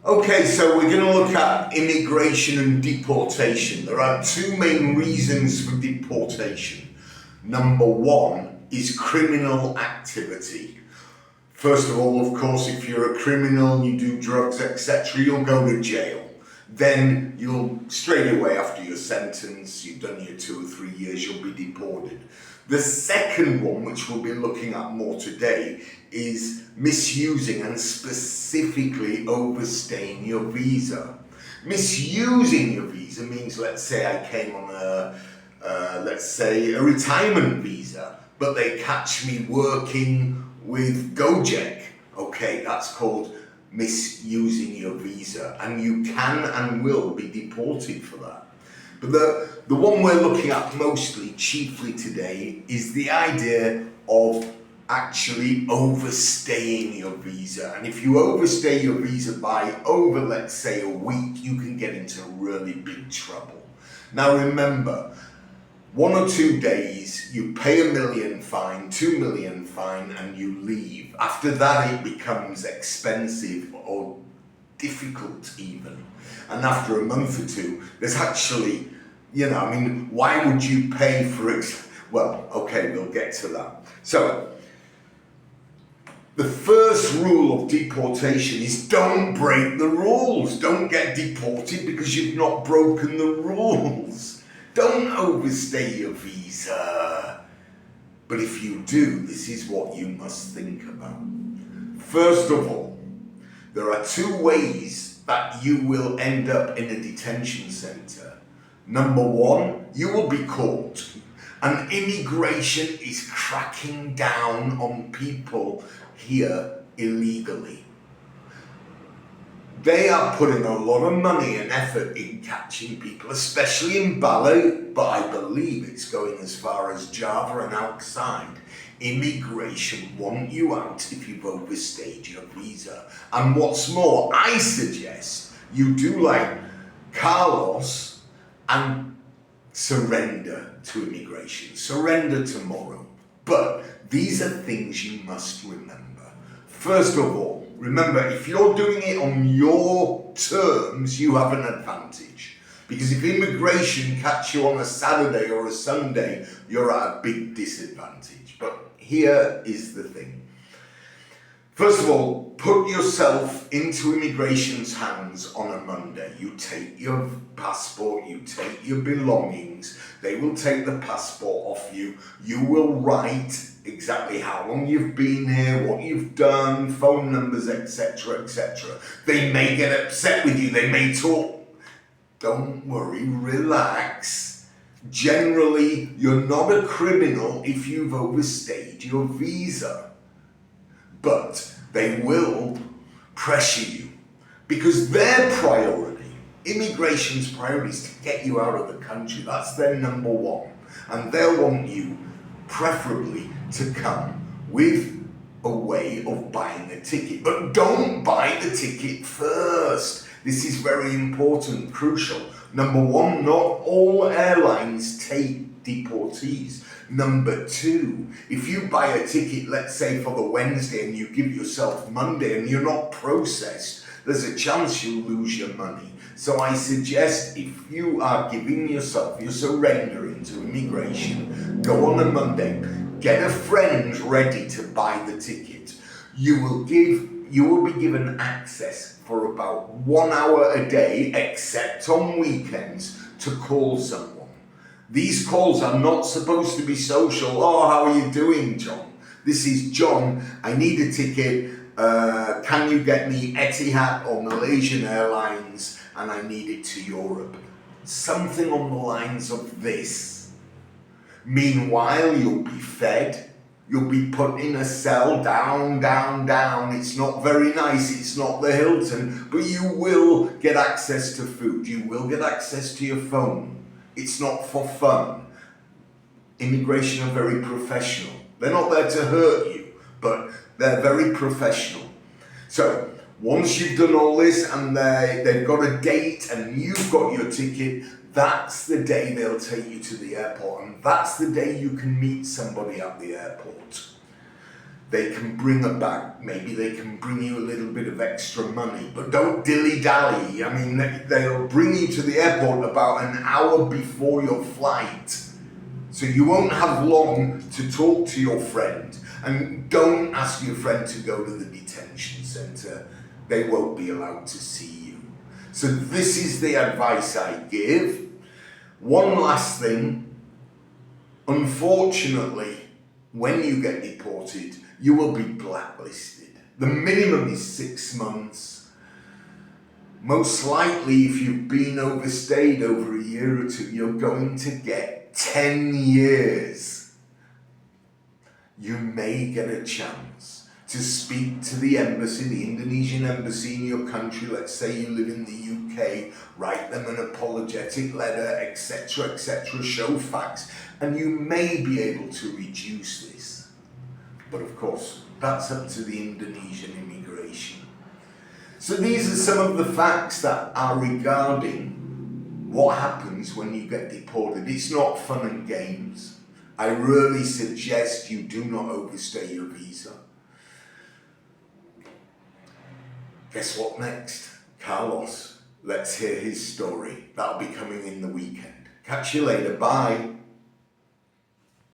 Okay, so we're going to look at immigration and deportation. There are two main reasons for deportation. Number one is criminal activity. First of all, of course, if you're a criminal, you do drugs, etc., you'll go to jail. Then you'll straight away after your sentence, you've done your 2 or 3 years, you'll be deported. The second one, which we'll be looking at more today, is misusing and specifically overstaying your visa. Misusing your visa means, let's say I came on a retirement visa, but they catch me working with Gojek. Okay, that's called misusing your visa, and you can and will be deported for that. But the one we're looking at chiefly today, is the idea of actually overstaying your visa. And if you overstay your visa by over, let's say, a week, you can get into really big trouble. Now remember, 1 or 2 days, you pay $1 million fine, $2 million fine, and you leave. After that, it becomes expensive or difficult even. And after a month or two, there's actually, why would you pay for it? Well, okay, we'll get to that. So, the first rule of deportation is don't break the rules. Don't get deported because you've not broken the rules. Don't overstay your visa. But if you do, this is what you must think about. First of all, there are 2 ways that you will end up in a detention center. Number 1, you will be caught. And immigration is cracking down on people here illegally. They are putting a lot of money and effort in catching people, especially in Bali, but I believe it's going as far as Java and outside. Immigration want you out if you've overstayed your visa. And what's more, I suggest you do like Carlos and surrender to immigration. Surrender tomorrow. But these are things you must remember. First of all, remember, if you're doing it on your terms, you have an advantage. Because if immigration catch you on a Saturday or a Sunday, you're at a big disadvantage. But here is the thing. First of all, put yourself into immigration's hands on a Monday. You take your passport, you take your belongings, they will take the passport off you. You will write exactly how long you've been here, what you've done, phone numbers, etc., etc. They may get upset with you, they may talk. Don't worry, relax. Generally, you're not a criminal if you've overstayed your visa. But they will pressure you because their priority, immigration's priority, is to get you out of the country. That's their number one. And they'll want you preferably to come with a way of buying a ticket. But don't buy the ticket first. This is very important, crucial. Number one, not all airlines take deportees. Number 2, if you buy a ticket, let's say for the Wednesday, and you give yourself Monday and you're not processed, there's a chance you'll lose your money. So I suggest if you are giving yourself, you're surrendering to immigration, go on a Monday, get a friend ready to buy the ticket. You will be given access for about 1 hour a day, except on weekends, to call someone. These calls are not supposed to be social. Oh, how are you doing, John? This is John. I need a ticket. Can you get me Etihad or Malaysian Airlines? And I need it to Europe. Something on the lines of this. Meanwhile, you'll be fed. You'll be put in a cell, down, down, down. It's not very nice. It's not the Hilton. But you will get access to food. You will get access to your phone. It's not for fun. Immigration are very professional. They're not there to hurt you, but they're very professional. So once you've done all this and they've got a date and you've got your ticket, that's the day they'll take you to the airport, and that's the day you can meet somebody at the airport. they can bring her back. Maybe they can bring you a little bit of extra money, but don't dilly-dally. I mean, they'll bring you to the airport about an hour before your flight. So you won't have long to talk to your friend. And don't ask your friend to go to the detention centre. They won't be allowed to see you. So this is the advice I give. One last thing. Unfortunately, when you get deported, you will be blacklisted. The minimum is 6 months. Most likely, if you've been overstayed over a year or two, you're going to get 10 years. You may get a chance to speak to the embassy, the Indonesian embassy in your country. Let's say you live in the UK, write them an apologetic letter, etc., etc., show facts, and you may be able to reduce this. But of course, that's up to the Indonesian immigration. So these are some of the facts that are regarding what happens when you get deported. It's not fun and games. I really suggest you do not overstay your visa. Guess what next? Carlos. Let's hear his story. That'll be coming in the weekend. Catch you later. Bye.